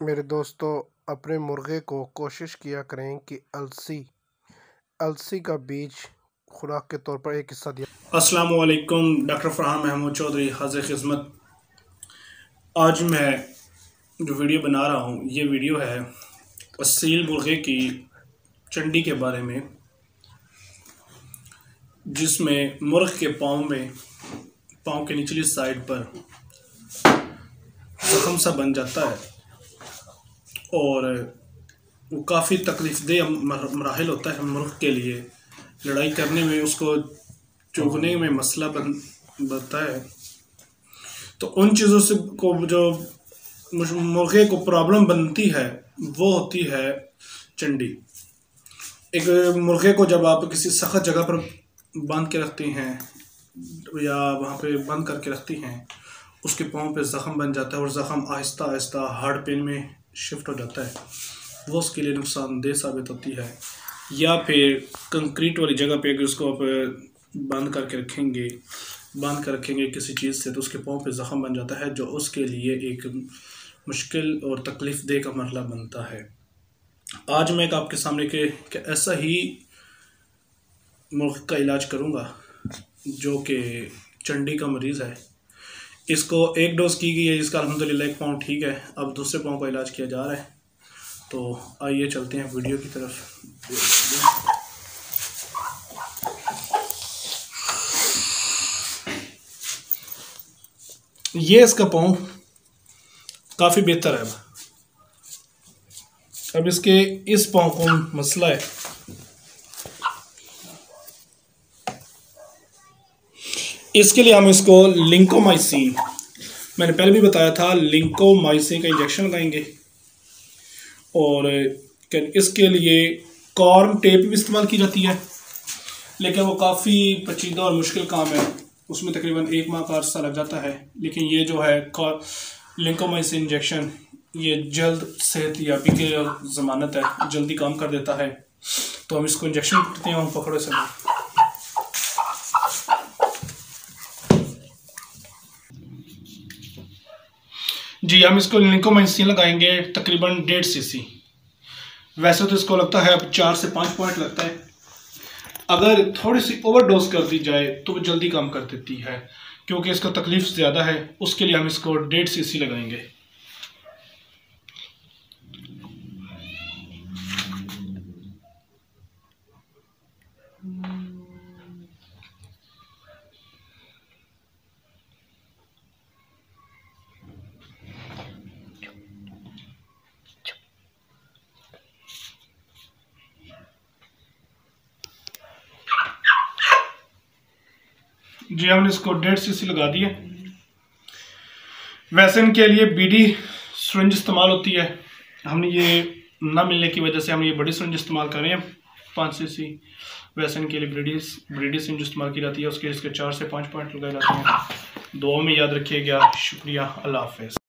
मेरे दोस्तों, अपने मुर्गे को कोशिश किया करें कि अलसी का बीज खुराक के तौर पर एक हिस्सा दिया। अस्सलाम वालेकुम। डॉक्टर फरहान महमूद चौधरी हाज़िर खिदमत। आज मैं जो वीडियो बना रहा हूँ ये वीडियो है असील मुर्गे की चंडी के बारे में, जिसमें मुर्ग के पाँव के निचली साइड पर जख्म सा बन जाता है और वो काफ़ी तकलीफ़देह मराहिल होता है मुर्ग के लिए। लड़ाई करने में, उसको चुगने में मसला बनता है। तो उन चीज़ों से को जो मुर्गे को प्रॉब्लम बनती है वो होती है चंडी। एक मुर्गे को जब आप किसी सख्त जगह पर बांध के रखते हैं या वहाँ पे बंद करके रखती हैं, उसके पाँव पे ज़ख़म बन जाता है और ज़ख़म आहिस्ता आहिस्ता हार्ट पेन में शिफ्ट हो जाता है। वो उसके लिए नुकसानदेह साबित होती है। या फिर कंक्रीट वाली जगह पे अगर उसको आप बंद कर रखेंगे किसी चीज़ से, तो उसके पाँव पे ज़ख़म बन जाता है, जो उसके लिए एक मुश्किल और तकलीफ़देह का मरला बनता है। आज मैं आपके सामने के ऐसा ही मुर्ग का इलाज करूंगा जो कि चंडी का मरीज़ है। इसको एक डोज की गई है, जिसका अल्हम्दुलिल्लाह एक पाँव ठीक है। अब दूसरे पाँव का इलाज किया जा रहा है। तो आइए चलते हैं वीडियो की तरफ। ये इसका पाँव काफ़ी बेहतर है। अब इसके इस पाँव को मसला है, इसके लिए हम इसको लिंकोमाइसिन, मैंने पहले भी बताया था, लिंकोमाइसिन का इंजेक्शन लगाएंगे। और इसके लिए कॉर्म टेप भी इस्तेमाल की जाती है, लेकिन वो काफ़ी पेचीदा और मुश्किल काम है। उसमें तकरीबन 1 माह का अर्सा लग जाता है। लेकिन ये जो है लिंकोमाइसिन इंजेक्शन, ये जल्द सेहतयाबी की ज़मानत है, जल्दी काम कर देता है। तो हम इसको इंजेक्शन करते हैं। हम पकड़ो से जी, हम इसको लिंकोमाइसिन लगाएंगे तकरीबन 1.5 cc। वैसे तो इसको लगता है अब 4 से 5 पॉइंट लगता है। अगर थोड़ी सी ओवरडोज कर दी जाए तो वो जल्दी काम कर देती है, क्योंकि इसका तकलीफ ज़्यादा है। उसके लिए हम इसको 1.5 cc लगाएंगे। जी, हमने इसको 1.5 cc लगा दिए। वैसे इनके लिए बीडी सिरिंज इस्तेमाल होती है। हमने ये ना मिलने की वजह से हम ये बड़ी सिरिंज इस्तेमाल कर रहे हैं, 5 cc। वैसे इनके लिए ब्रीडी सिरिंज इस्तेमाल की जाती है। उसके इसके 4 से 5 पॉइंट लगाए जाते हैं। दुआ में याद रखिएगा। शुक्रिया। अल्लाह हाफ़िज़।